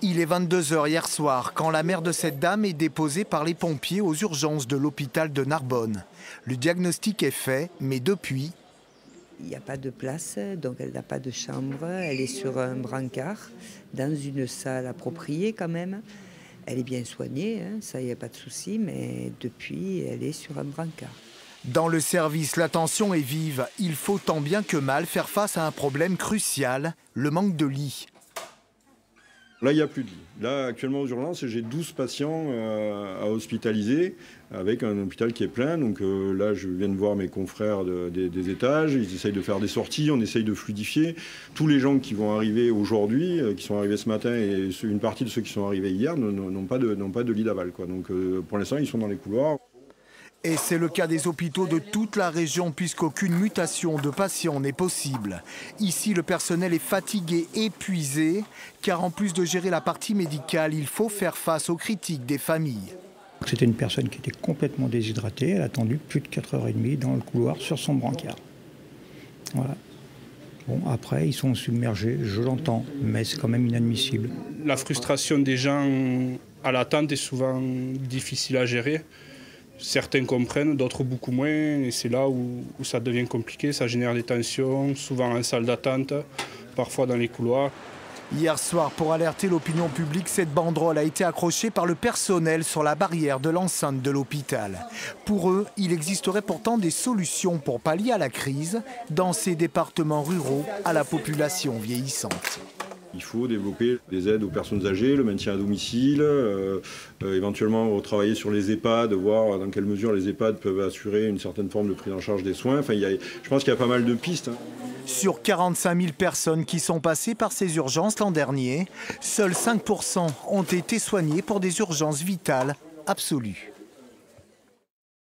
Il est 22 h hier soir quand la mère de cette dame est déposée par les pompiers aux urgences de l'hôpital de Narbonne. Le diagnostic est fait, mais depuis... Il n'y a pas de place, donc elle n'a pas de chambre. Elle est sur un brancard, dans une salle appropriée quand même. Elle est bien soignée, hein, ça, il n'y a pas de souci, mais depuis, elle est sur un brancard. Dans le service, la tension est vive. Il faut tant bien que mal faire face à un problème crucial, le manque de lits. Là, il n'y a plus de lit. Là, actuellement, aux urgences, j'ai 12 patients à hospitaliser, avec un hôpital qui est plein. Donc là, je viens de voir mes confrères des étages. Ils essayent de faire des sorties, on essaye de fluidifier. Tous les gens qui vont arriver aujourd'hui, qui sont arrivés ce matin, et une partie de ceux qui sont arrivés hier, n'ont pas de lit d'aval. Donc pour l'instant, ils sont dans les couloirs. Et c'est le cas des hôpitaux de toute la région puisqu'aucune mutation de patients n'est possible. Ici, le personnel est fatigué, épuisé, car en plus de gérer la partie médicale, il faut faire face aux critiques des familles. C'était une personne qui était complètement déshydratée. Elle a attendu plus de 4h30 dans le couloir sur son brancard. Voilà. Bon, après, ils sont submergés, je l'entends, mais c'est quand même inadmissible. La frustration des gens à l'attente est souvent difficile à gérer. Certains comprennent, d'autres beaucoup moins, et c'est là où ça devient compliqué. Ça génère des tensions, souvent en salle d'attente, parfois dans les couloirs. Hier soir, pour alerter l'opinion publique, cette banderole a été accrochée par le personnel sur la barrière de l'enceinte de l'hôpital. Pour eux, il existerait pourtant des solutions pour pallier à la crise dans ces départements ruraux à la population vieillissante. Il faut développer des aides aux personnes âgées, le maintien à domicile, éventuellement travailler sur les EHPAD, voir dans quelle mesure les EHPAD peuvent assurer une certaine forme de prise en charge des soins. Enfin, je pense qu'il y a pas mal de pistes. Sur 45 000 personnes qui sont passées par ces urgences l'an dernier, seuls 5% ont été soignées pour des urgences vitales absolues.